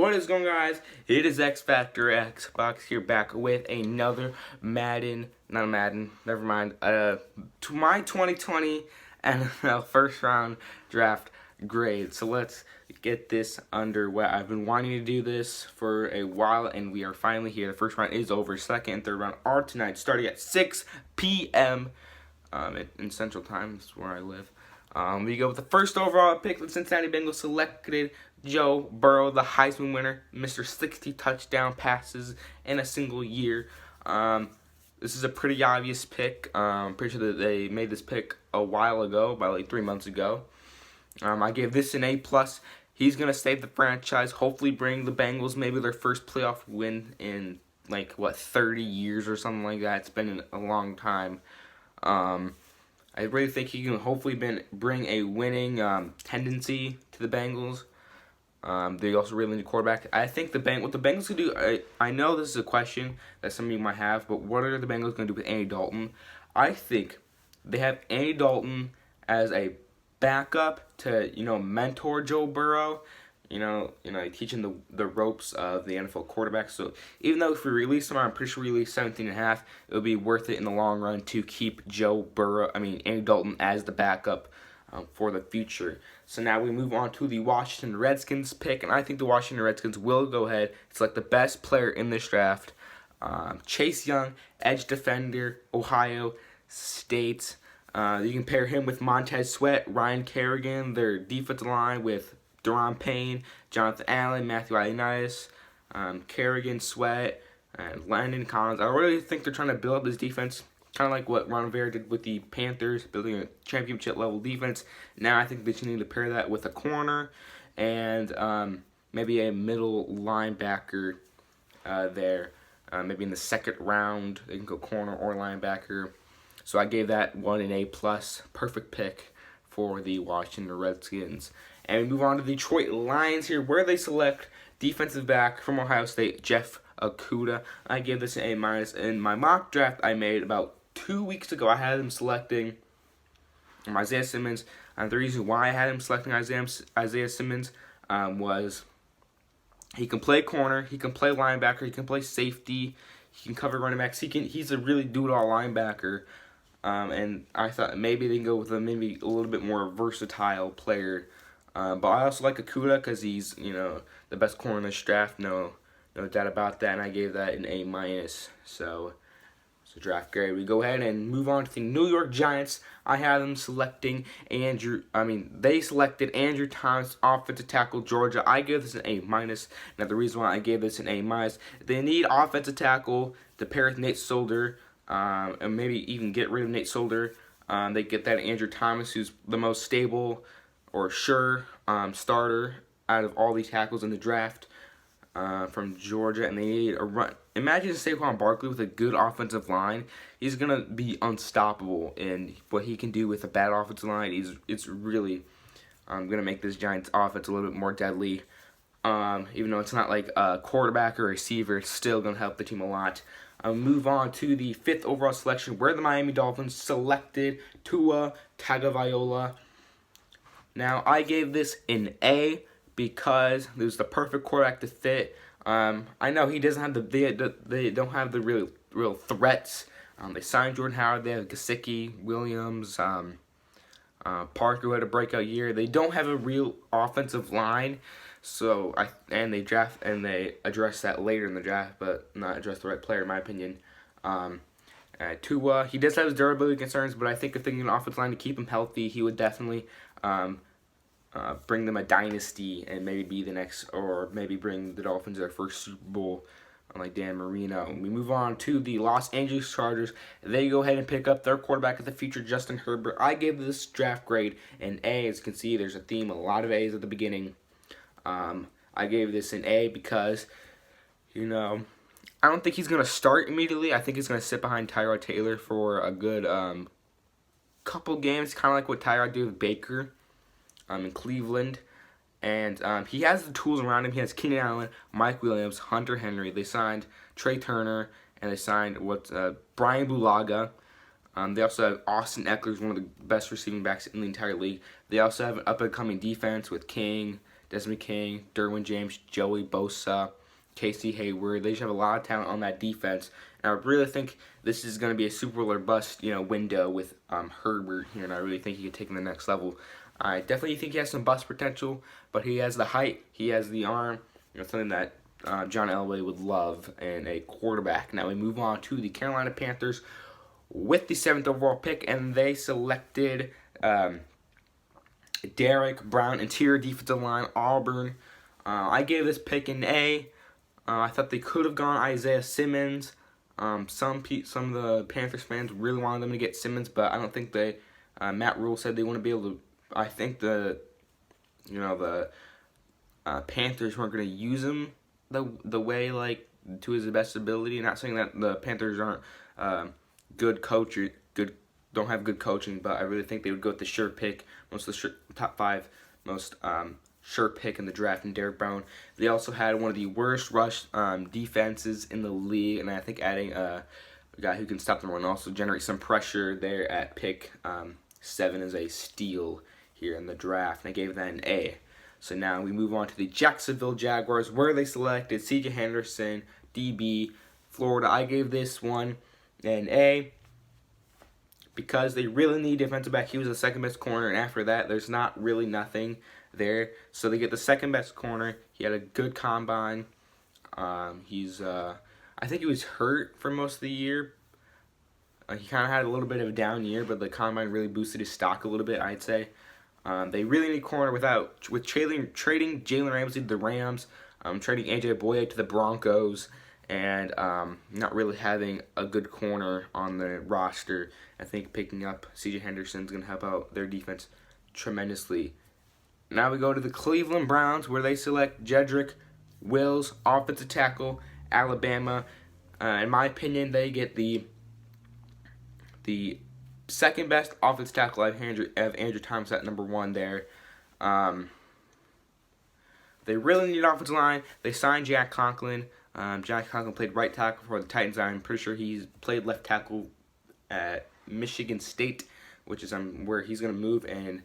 What is going on, guys? It is X Factor Xbox here, back with another Madden, not Madden, never mind, to my 2020 NFL first round draft grade. So let's get this underway. I've been wanting to do this for a while, and we are finally here. The first round is over. Second and third round are tonight, starting at 6 p.m. In Central Time. That's where I live. We go with the first overall pick. The Cincinnati Bengals selected Joe Burrow, the Heisman winner, Mr. 60 touchdown passes in a single year. This is a pretty obvious pick. I'm pretty sure that they made this pick a while ago, about like 3 months ago. I gave this an A+. He's going to save the franchise, hopefully bring the Bengals maybe their first playoff win in, 30 years or something like that. It's been a long time. I really think he can hopefully bring a winning tendency to the Bengals. They also really need a quarterback. I think what the Bengals can do, I know this is a question that some of you might have, but what are the Bengals going to do with Andy Dalton? I think they have Andy Dalton as a backup to, mentor Joe Burrow. Teaching the ropes of the NFL quarterback. So even though if we release him, I'm pretty sure we release 17.5, it'll be worth it in the long run to keep Andy Dalton as the backup for the future. So now we move on to the Washington Redskins pick, and I think the Washington Redskins will go ahead and select the best player in this draft. Chase Young, edge defender, Ohio State. You can pair him with Montez Sweat, Ryan Kerrigan, their defensive line with Daron Payne, Jonathan Allen, Matthew Ioannidis, Kerrigan, Sweat, and Landon Collins. I really think they're trying to build up this defense, kind of like what Ron Rivera did with the Panthers, building a championship-level defense. Now I think they just need to pair that with a corner and maybe a middle linebacker there. Maybe in the second round, they can go corner or linebacker. So I gave that one an A+. Perfect pick for the Washington Redskins. And we move on to the Detroit Lions here, where they select defensive back from Ohio State, Jeff Okudah. I gave this an A-. In my mock draft I made about 2 weeks ago, I had him selecting Isaiah Simmons. And the reason why I had him selecting Isaiah Simmons was he can play corner, he can play linebacker, he can play safety, he can cover running backs. He's a really do-it-all linebacker. And I thought maybe they can go with a little bit more versatile player. But I also like Okudah because he's, the best corner in this draft, no doubt about that, and I gave that an A-. So draft grade. We go ahead and move on to the New York Giants. I have them selecting they selected Andrew Thomas, offensive tackle, Georgia. I gave this an A-. Now the reason why I gave this an A-, they need offensive tackle to pair with Nate Solder, and maybe even get rid of Nate Solder. They get that Andrew Thomas, who's the most stable or sure starter out of all these tackles in the draft from Georgia, and they need a run. Imagine Saquon Barkley with a good offensive line. He's going to be unstoppable in what he can do with a bad offensive line. It's really going to make this Giants offense a little bit more deadly. Even though it's not like a quarterback or receiver, it's still going to help the team a lot. Move on to the 5th overall selection, where the Miami Dolphins selected Tua Tagovailoa. Now, I gave this an A because it was the perfect quarterback to fit. I know he doesn't have they don't have the real threats. They signed Jordan Howard. They have Gesicki, Williams, Parker, who had a breakout year. They don't have a real offensive line. So they address that later in the draft, but not address the right player in my opinion. Tua, he does have his durability concerns, but I think if they get an offensive line to keep him healthy, he would definitely bring them a dynasty and maybe be the next, or maybe bring the Dolphins their first Super Bowl, like Dan Marino. We move on to the Los Angeles Chargers. They go ahead and pick up their quarterback of the future, Justin Herbert. I gave this draft grade an A. As you can see, there's a theme, a lot of A's at the beginning. I gave this an A because, I don't think he's going to start immediately. I think he's going to sit behind Tyrod Taylor for a good couple games, kind of like what Tyrod did with Baker in Cleveland. And he has the tools around him. He has Keenan Allen, Mike Williams, Hunter Henry. They signed Trey Turner, and they signed Brian Bulaga. They also have Austin Eckler, who's one of the best receiving backs in the entire league. They also have an up-and-coming defense with King, Desmond King, Derwin James, Joey Bosa, Casey Hayward. They just have a lot of talent on that defense. And I really think this is going to be a Super Bowl or bust, window with Herbert here, and I really think he could take him to the next level. I definitely think he has some bust potential, but he has the height, he has the arm, something that John Elway would love in a quarterback. Now we move on to the Carolina Panthers with the 7th overall pick, and they selected Derek Brown, interior defensive line, Auburn. I gave this pick an A. I thought they could have gone Isaiah Simmons. Some of the Panthers fans really wanted them to get Simmons, but I don't think they. Matt Rule said they want to be able to. I think the Panthers weren't going to use him the way to his best ability. Not saying that the Panthers aren't good coaches, don't have good coaching, but I really think they would go with the sure pick, top 5 most sure pick in the draft in Derek Brown. They also had one of the worst rush defenses in the league, and I think adding a guy who can stop the run also generate some pressure there at pick 7 is a steal here in the draft, and I gave that an A. So now we move on to the Jacksonville Jaguars, where they selected C.J. Henderson, DB, Florida. I gave this one an A because they really need defensive back. He was the second best corner, and after that, there's not really nothing there. So they get the second best corner. He had a good combine. I think he was hurt for most of the year. He kind of had a little bit of a down year, but the combine really boosted his stock a little bit, I'd say. They really need corner with trading Jalen Ramsey to the Rams, trading AJ Bouye to the Broncos, and not really having a good corner on the roster. I think picking up C.J. Henderson is going to help out their defense tremendously. Now we go to the Cleveland Browns, where they select Jedrick Wills, offensive tackle, Alabama. In my opinion, they get the second best offensive tackle. I have Andrew Thomas at number 1 there. They really need an offensive line. They signed Jack Conklin. Jack Conklin played right tackle for the Titans. I'm pretty sure he's played left tackle at Michigan State, which is where he's going to move. And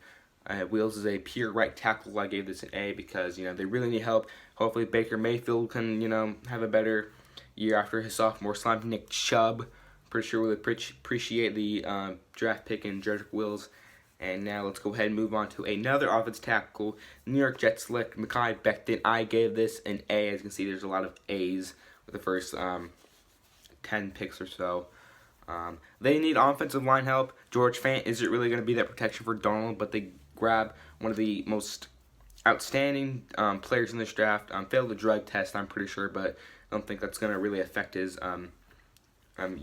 Wills is a pure right tackle. I gave this an A because they really need help. Hopefully Baker Mayfield can have a better year after his sophomore slump. Nick Chubb, pretty sure we'll appreciate the draft pick in Jedrick Wills. And now let's go ahead and move on to another offensive tackle. New York Jets select Mekhi Becton. I gave this an A. As you can see, there's a lot of A's with the first 10 picks or so. They need offensive line help. George Fant isn't really going to be that protection for Donald, but they grab one of the most outstanding players in this draft. Failed the drug test, I'm pretty sure, but I don't think that's going to really affect his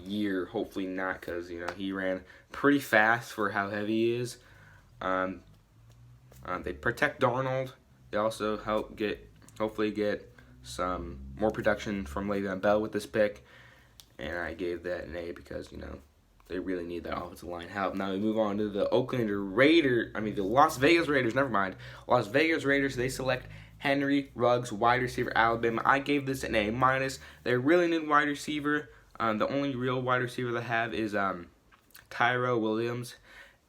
year. Hopefully not, because he ran pretty fast for how heavy he is. They protect Darnold. They also hopefully get some more production from Le'Veon Bell with this pick, and I gave that an A because they really need that offensive line help. Now we move on to the the Las Vegas Raiders. Never mind, Las Vegas Raiders. They select Henry Ruggs, wide receiver, Alabama. I gave this an A-. They really need wide receiver. The only real wide receiver they have is Tyrell Williams,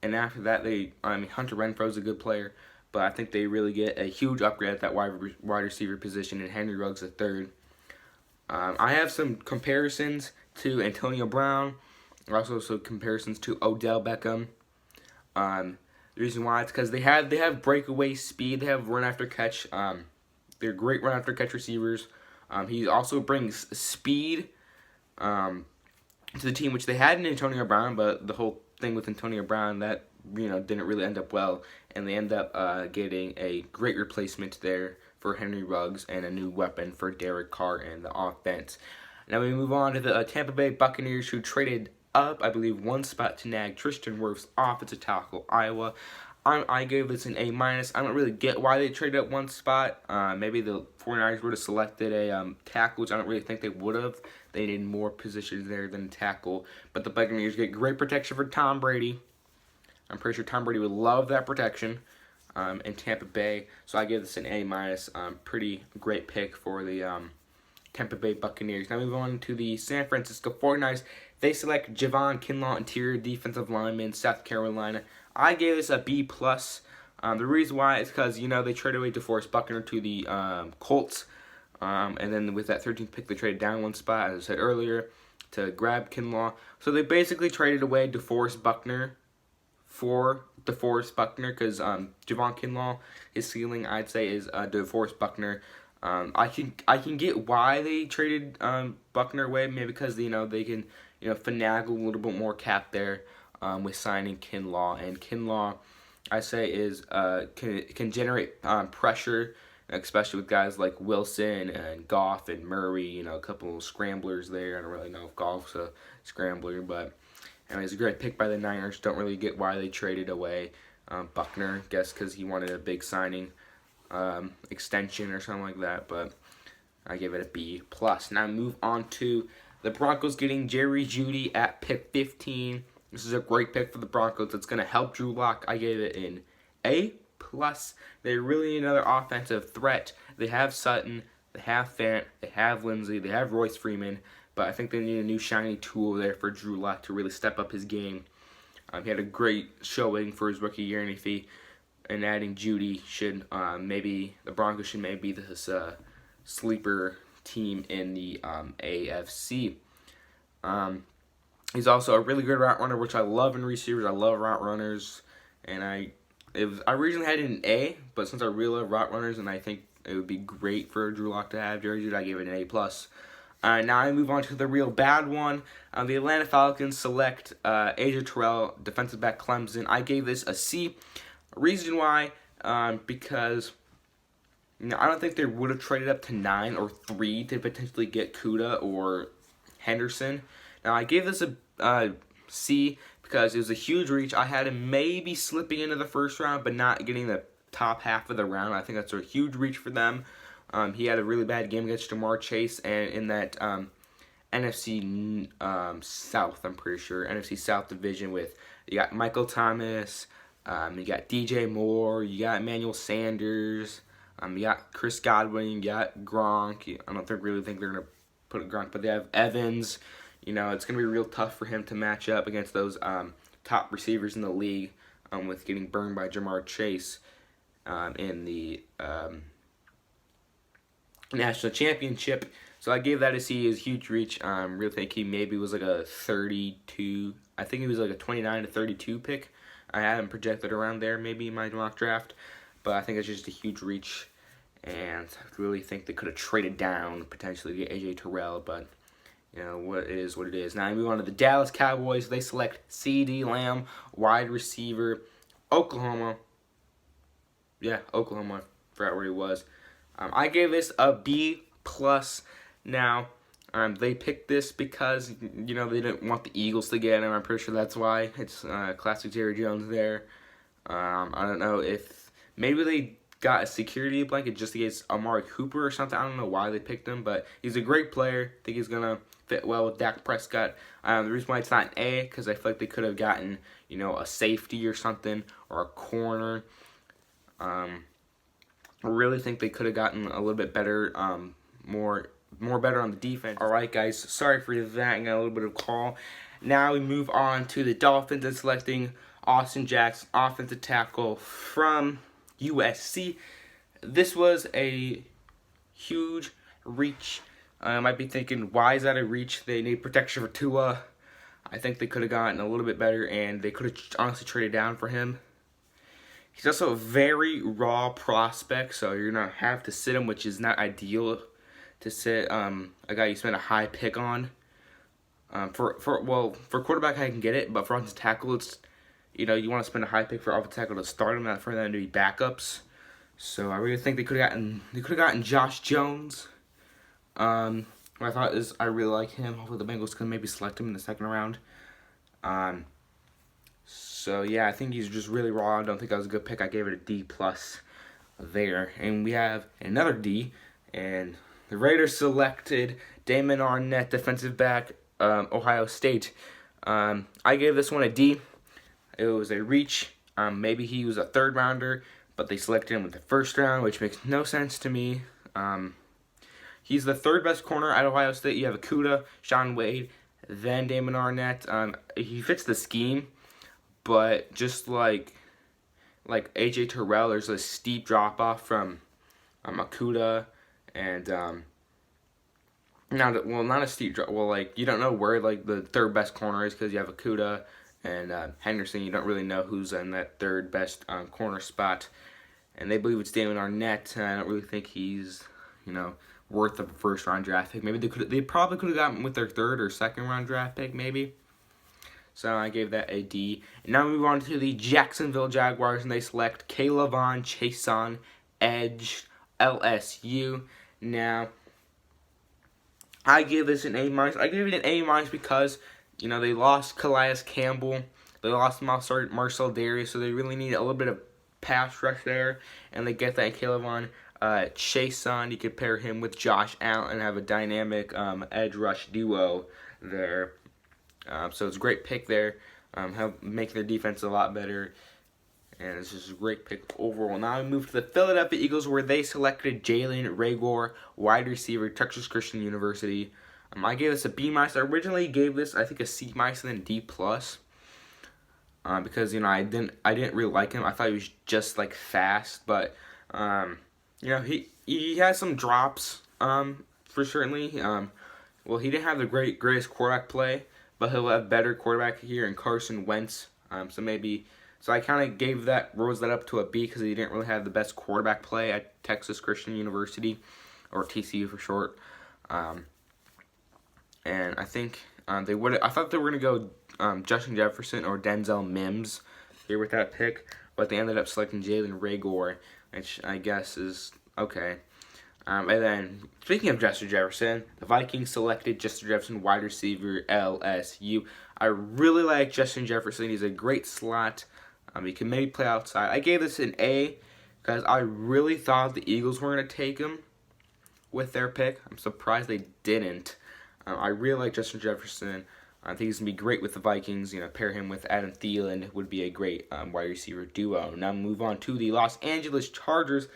and after that, Hunter Renfrow is a good player, but I think they really get a huge upgrade at that wide receiver position in Henry Ruggs III. I have some comparisons to Antonio Brown, also some comparisons to Odell Beckham. The reason why it's because they have breakaway speed, they have run after catch. They're great run after catch receivers. He also brings speed to the team, which they had in Antonio Brown, but the whole thing with Antonio Brown, that didn't really end up well, and they end up getting a great replacement there for Henry Ruggs and a new weapon for Derek Carr and the offense. Now we move on to the Tampa Bay Buccaneers, who traded up, I believe, 1 spot to nag Tristan Wirfs, offensive tackle, Iowa. I gave this an A-. I don't really get why they traded up 1 spot. Maybe the 49ers would have selected a tackle, which I don't really think they would have. They needed more positions there than tackle. But the Buccaneers get great protection for Tom Brady. I'm pretty sure Tom Brady would love that protection in Tampa Bay. So I give this an A-. Pretty great pick for the Tampa Bay Buccaneers. Now we move on to the San Francisco 49ers. They select Javon Kinlaw, interior defensive lineman, South Carolina. I gave this a B+. The reason why is because, they traded away DeForest Buckner to the Colts. And then with that 13th pick, they traded down one spot, as I said earlier, to grab Kinlaw. So they basically traded away DeForest Buckner for DeForest Buckner, because Javon Kinlaw, his ceiling, I'd say, is DeForest Buckner. I can get why they traded Buckner away, maybe because they can finagle a little bit more cap there with signing Kinlaw. And Kinlaw, I say, is can generate pressure, especially with guys like Wilson and Goff and Murray. A couple of scramblers there. I don't really know if Goff's a scrambler, but anyways, a great pick by the Niners. Don't really get why they traded away Buckner. Guess because he wanted a big signing extension or something like that, but I give it a B+. Now move on to the Broncos getting Jerry Jeudy at pick 15. This is a great pick for the Broncos. It's going to help Drew Lock. I gave it an A+. They really need another offensive threat. They have Sutton, they have Fant, they have Lindsey, they have Royce Freeman, but I think they need a new shiny tool there for Drew Lock to really step up his game. He had a great showing for his rookie year, and adding Jeudy should maybe the Broncos should maybe be this sleeper team in the AFC. He's also a really good route runner, which I love in receivers. I love route runners, and I originally had an A, but since I really love route runners, and I think it would be great for Drew Lock to have Jerry Jeudy, I gave it an A+. Now I move on to the real bad one. The Atlanta Falcons select AJ Terrell, defensive back, Clemson. I gave this a C. Reason why, because I don't think they would have traded up to 9 or 3 to potentially get Kuda or Henderson. Now I gave this a C because it was a huge reach. I had him maybe slipping into the first round, but not getting the top half of the round. I think that's a huge reach for them. He had a really bad game against Jamar Chase, and in that NFC South, I'm pretty sure, NFC South division with, you got Michael Thomas, you got DJ Moore, you got Emmanuel Sanders, you got Chris Godwin, you got Gronk. I don't really think they're going to put Gronk, but they have Evans. It's going to be real tough for him to match up against those top receivers in the league with getting burned by Jamar Chase in the national championship. So I gave that a C. His huge reach. Really think he maybe was like a 32. I think he was like a 29 to 32 pick. I had him projected around there maybe in my mock draft, but I think it's just a huge reach, and I really think they could have traded down potentially to get AJ Terrell, but what it is what it is. Now I move on to the Dallas Cowboys. They select CeeDee Lamb, wide receiver, Oklahoma. Yeah, Oklahoma. I forgot where he was. I gave this a B+. Now, they picked this because, they didn't want the Eagles to get him. I'm pretty sure that's why. It's classic Jerry Jones there. I don't know if maybe they got a security blanket just against Amari Cooper or something. I don't know why they picked him, but he's a great player. I think he's going to fit well with Dak Prescott. The reason why it's not an A, because I feel like they could have gotten, a safety or something, or a corner. I really think they could have gotten a little bit better, more better on the defense. All right, guys, sorry for that. I got a little bit of a call. Now we move on to the Dolphins and selecting Austin Jackson, offensive tackle from USC. This was a huge reach. I might be thinking, why is that a reach? They need protection for Tua. I think they could have gotten a little bit better, and they could have honestly traded down for him. He's also a very raw prospect, so you're going to have to sit him, which is not ideal to sit a guy you spent a high pick on. For quarterback, I can get it, but for offensive tackle, it's, you want to spend a high pick for offensive tackle to start him, not for them to be backups. So I really think they could have gotten Josh Jones. What I thought is, I really like him. Hopefully the Bengals can maybe select him in the second round. So yeah, I think he's just really raw. I don't think that was a good pick. I gave it a D+ there. And we have another D, and the Raiders selected Damon Arnett, defensive back, Ohio State. I gave this one a D. It was a reach. Maybe he was a third rounder, but they selected him with the first round, which makes no sense to me. He's the third best corner at Ohio State. You have Okudah, Shaun Wade, then Damon Arnett. He fits the scheme, but just like like AJ Terrell, there's a steep drop off from Okudah and not a steep drop. Well, like you don't know where like the third best corner is because you have Okudah and Henderson. You don't really know who's in that third best corner spot, and they believe it's Damon Arnett. And I don't really think he's worth of a first round draft pick. Maybe they probably could have gotten with their third or second round draft pick maybe. So I gave that a D. And now we move on to the Jacksonville Jaguars, and they select K'Lavon Chaisson, edge, LSU. Now, I give this an A-. I give it an A- because, they lost Calais Campbell. They lost Marcel Darius, so they really need a little bit of pass rush there. And they get that K'Lavon Chaisson. You could pair him with Josh Allen and have a dynamic edge rush duo there. So it's a great pick there. Help make their defense a lot better. And it's just a great pick overall. Now we move to the Philadelphia Eagles, where they selected Jalen Reagor, wide receiver, Texas Christian University. I gave this a B-. I originally gave this, I think, a C- and then D+. Because I didn't really like him. I thought he was just like fast, but he has some drops for certainly. He didn't have the greatest quarterback play, but he'll have better quarterback here in Carson Wentz. So I kind of rose that up to a B because he didn't really have the best quarterback play at Texas Christian University, or TCU for short. And I think I thought they were going to go Justin Jefferson or Denzel Mims here with that pick, but they ended up selecting Jalen Reagor, which I guess is okay. And then, speaking of Justin Jefferson, the Vikings selected Justin Jefferson, wide receiver, LSU. I really like Justin Jefferson. He's a great slot. He can maybe play outside. I gave this an A because I really thought the Eagles were going to take him with their pick. I'm surprised they didn't. I really like Justin Jefferson. I think he's going to be great with the Vikings. Pair him with Adam Thielen would be a great wide receiver duo. Now move on to the Los Angeles Chargers.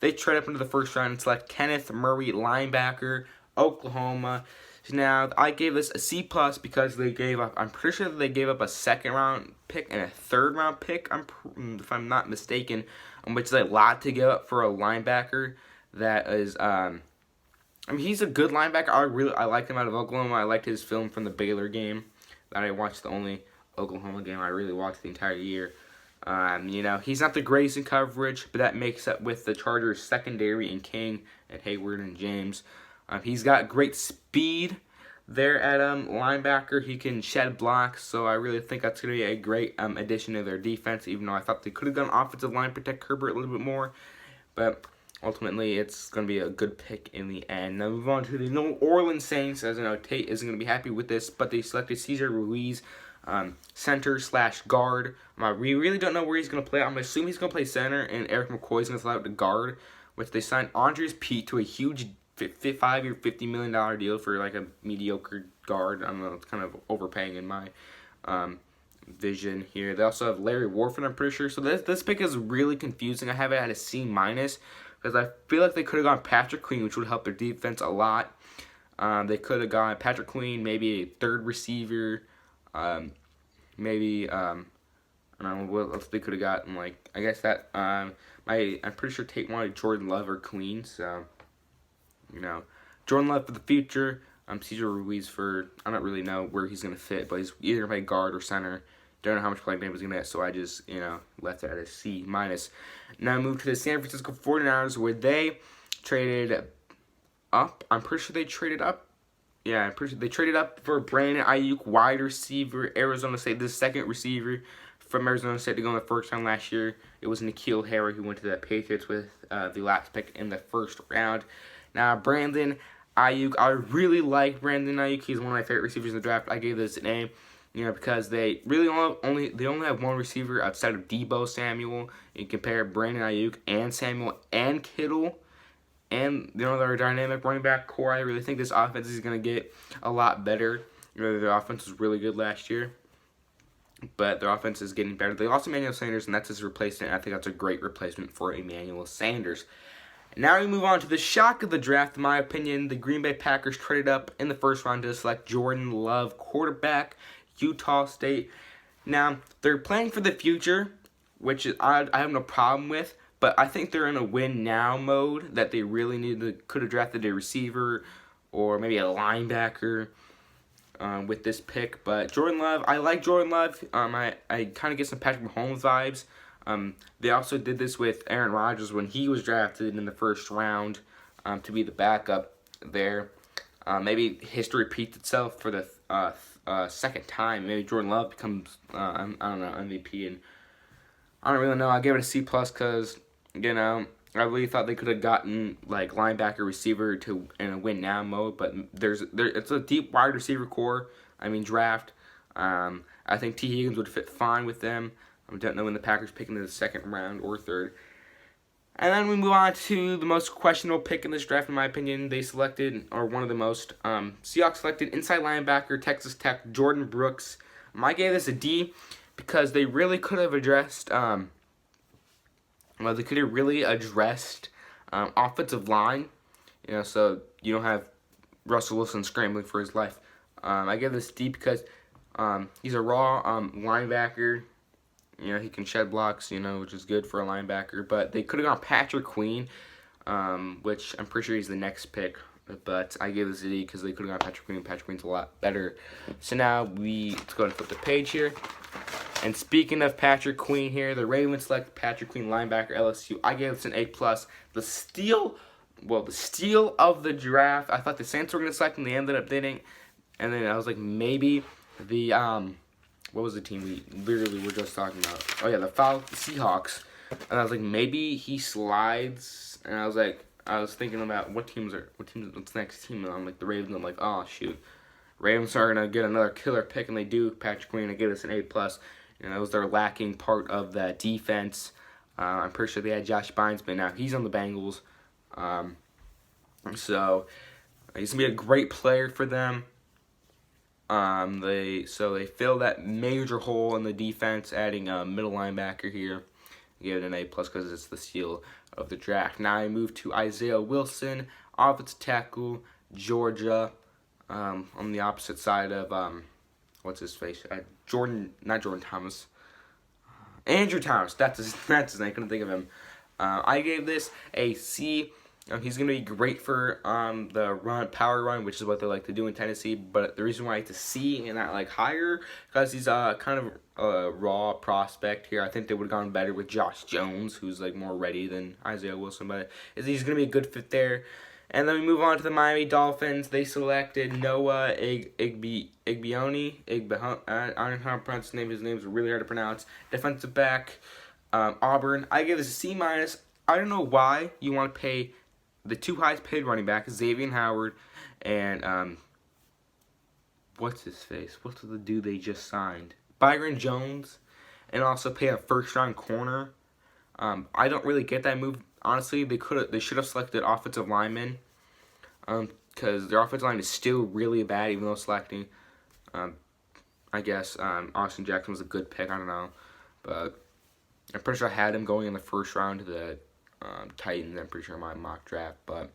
They trade up into the first round and select Kenneth Murray, linebacker, Oklahoma. Now, I gave this a C+ because I'm pretty sure that they gave up a second round pick and a third round pick, if I'm not mistaken, which is a lot to give up for a linebacker that is, he's a good linebacker. I liked him out of Oklahoma. I liked his film from the Baylor game that I watched, the only Oklahoma game I really watched the entire year. He's not the greatest in coverage, but that makes up with the Chargers secondary in King and Hayward and James. He's got great speed there at linebacker. He can shed blocks, so I really think that's going to be a great addition to their defense, even though I thought they could have done offensive line protect Herbert a little bit more. But ultimately, it's going to be a good pick in the end. Now move on to the New Orleans Saints. As I know, Tate isn't going to be happy with this, but they selected Cesar Ruiz, center/guard. We really don't know where he's going to play. I'm assuming he's going to play center, and Eric McCoy is going to slide out to guard, which they signed Andres Pete to a huge 5-year, $50 million deal for like a mediocre guard. I don't know, it's kind of overpaying in my vision here. They also have Larry Warford, I'm pretty sure. So this pick is really confusing. I have it at a C- because I feel like they could have gone Patrick Queen, which would help their defense a lot. They could have gone Patrick Queen, maybe a third receiver, maybe I don't know what else they could have gotten. Like I guess that I'm pretty sure Tate wanted Jordan Love or Queen, so Jordan Love for the future. Cesar Ruiz I don't really know where he's gonna fit, but he's either gonna play guard or center. Don't know how much playing time he's gonna get, so I just left it at a C-. Now move to the San Francisco 49ers, where they traded up. I'm pretty sure they traded up. Yeah, I'm pretty sure they traded up for Brandon Ayuk, wide receiver, Arizona State, the second receiver from Arizona State to go in the first round last year. It was N'Keal Harry who went to the Patriots with the last pick in the first round. Now, Brandon Ayuk, I really like Brandon Ayuk. He's one of my favorite receivers in the draft. I gave this an A, because they really only have one receiver outside of Deebo Samuel. You compare Brandon Ayuk and Samuel and Kittle, and their dynamic running back core. I really think this offense is going to get a lot better. Their offense was really good last year, but their offense is getting better. They lost Emmanuel Sanders, and that's his replacement. I think that's a great replacement for Emmanuel Sanders. Now we move on to the shock of the draft, in my opinion. The Green Bay Packers traded up in the first round to select Jordan Love, quarterback, Utah State. Now, they're playing for the future which is, I have no problem with. But I think they're in a win now mode that they really could have drafted a receiver or maybe a linebacker with this pick. But Jordan Love, I like Jordan Love. I kind of get some Patrick Mahomes vibes. They also did this with Aaron Rodgers when he was drafted in the first round to be the backup there. Maybe history repeats itself for the second time. Maybe Jordan Love becomes, I don't know, MVP. And I don't really know. I gave it a C+ because, you know, I really thought they could have gotten like linebacker, receiver in a win now mode, but it's a deep wide receiver core. Draft. I think T. Higgins would fit fine with them. I don't know when the Packers pick in the second round or third. And then we move on to the most questionable pick in this draft, in my opinion. They selected, or one of the most, Seahawks selected inside linebacker, Texas Tech, Jordan Brooks. I gave this a D because they really could have addressed, offensive line. You know, so you don't have Russell Wilson scrambling for his life. I give this D because he's a raw linebacker. You know, he can shed blocks, you know, which is good for a linebacker. But they could have gone Patrick Queen, which I'm pretty sure he's the next pick. But I gave this a D because they could have gone Patrick Queen. Patrick Queen's a lot better. So now let's go and flip the page here. And speaking of Patrick Queen here, the Ravens select Patrick Queen, linebacker, LSU. I gave this an A+. The steal of the draft. I thought the Saints were going to select him. They ended up didn't. And then I was like, maybe the what was the team we literally were just talking about? Oh yeah, the Seahawks. And I was like, maybe he slides. And I was thinking about what's the next team? And I'm like, the Ravens. I'm like, oh shoot, Ravens are gonna get another killer pick, and they do. Patrick Queen. I gave us an A+. You know, that was their lacking part of that defense. I'm pretty sure they had Josh Bynes, but now he's on the Bengals. So he's gonna be a great player for them. They fill that major hole in the defense, adding a middle linebacker here. Give it an A+ because it's the steal of the draft. Now I move to Isaiah Wilson, offensive tackle, Georgia, on the opposite side of what's his face? Not Jordan Thomas. Andrew Thomas. That's his name. I couldn't think of him. I gave this a C. He's going to be great for the power run, which is what they like to do in Tennessee. But the reason why it's a C and not like higher, because he's kind of a raw prospect here. I think they would have gone better with Josh Jones, who's like more ready than Isaiah Wilson. But he's going to be a good fit there. And then we move on to the Miami Dolphins. They selected Noah Igbeoni. I don't know how to pronounce his name. His name's really hard to pronounce. Defensive back, Auburn. I give this a C-. I don't know why you want to pay the two highest paid running back, Xavier Howard, and what's his face? What's the dude they just signed? Byron Jones, and also pay a first-round corner. I don't really get that move. Honestly, they should have selected offensive linemen, because their offensive line is still really bad, even though selecting. I guess Austin Jackson was a good pick. I don't know, but I'm pretty sure I had him going in the first round to the Titans. I'm pretty sure in my mock draft, but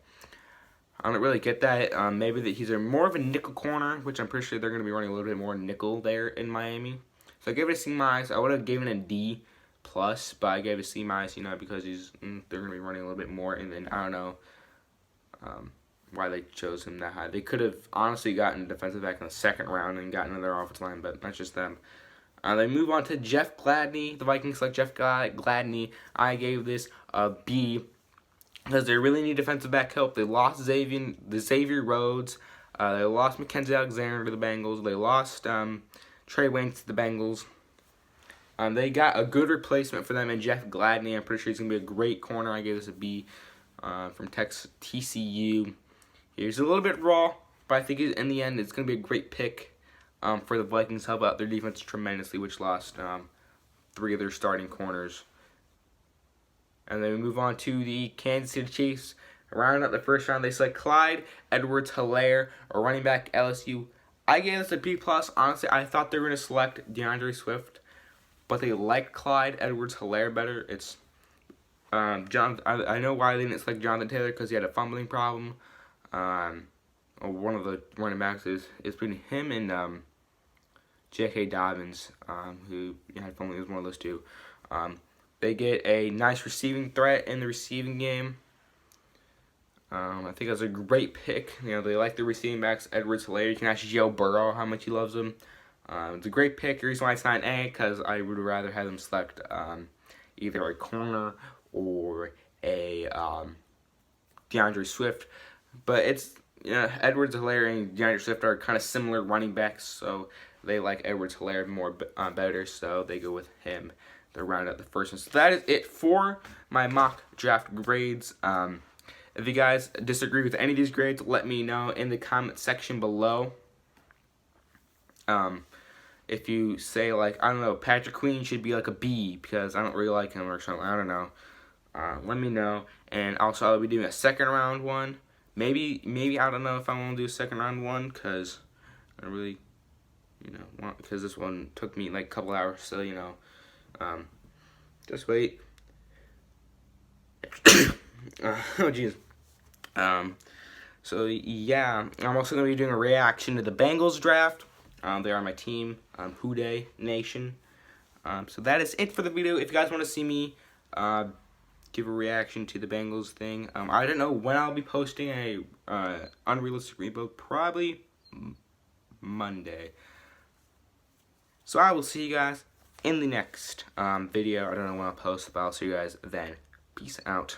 I don't really get that. Maybe that he's more of a nickel corner, which I'm pretty sure they're going to be running a little bit more nickel there in Miami. So I gave it a C-. I would have given it a D+, but I gave it a C-, because they're going to be running a little bit more, and then I don't know why they chose him that high. They could have honestly gotten a defensive back in the second round and gotten another offensive line, but that's just them. They move on to Jeff Gladney. The Vikings select Jeff Gladney. I gave this a B because they really need defensive back help. They lost Xavier Rhodes. They lost Mackenzie Alexander to the Bengals. They lost Trey Waynes to the Bengals. They got a good replacement for them in Jeff Gladney. I'm pretty sure he's going to be a great corner. I gave this a B from TCU. He's a little bit raw, but I think in the end it's going to be a great pick. For the Vikings, help out their defense tremendously, which lost 3 of their starting corners. And then we move on to the Kansas City Chiefs. Round out the first round, they select Clyde Edwards-Helaire, a running back, LSU. I gave this a B+. Honestly, I thought they were going to select DeAndre Swift, but they liked Clyde Edwards-Helaire better. It's I know why they didn't select Jonathan Taylor, because he had a fumbling problem. One of the running backs is between him and J.K. Dobbins, who had fumbling, was one of those two. They get a nice receiving threat in the receiving game. I think that's a great pick. You know, they like the receiving backs. Edwards-Helaire. You can ask Joe Burrow how much he loves him. It's a great pick. The reason why it's not an A, because I would rather have them select either a corner or a DeAndre Swift. But it's, you know, Edwards-Helaire and DeAndre Swift are kind of similar running backs, so they like Edwards-Helaire more better, so they go with him to round out the first one. So that is it for my mock draft grades. If you guys disagree with any of these grades, let me know in the comment section below. If you say, like, I don't know, Patrick Queen should be like a B because I don't really like him or something, I don't know. Let me know. And also, I'll be doing a second round one. Maybe I don't know if I want to do a second round one because I really, you know, want, because this one took me like a couple hours, so, you know, just wait. Oh, jeez. So, yeah, I'm also going to be doing a reaction to the Bengals draft. They are my team, Houday Nation. So that is it for the video. If you guys want to see me give a reaction to the Bengals thing, I don't know when I'll be posting a unrealistic rebuild. Probably Monday. So I will see you guys in the next video. I don't know when I'll post, but I'll see you guys then. Peace out.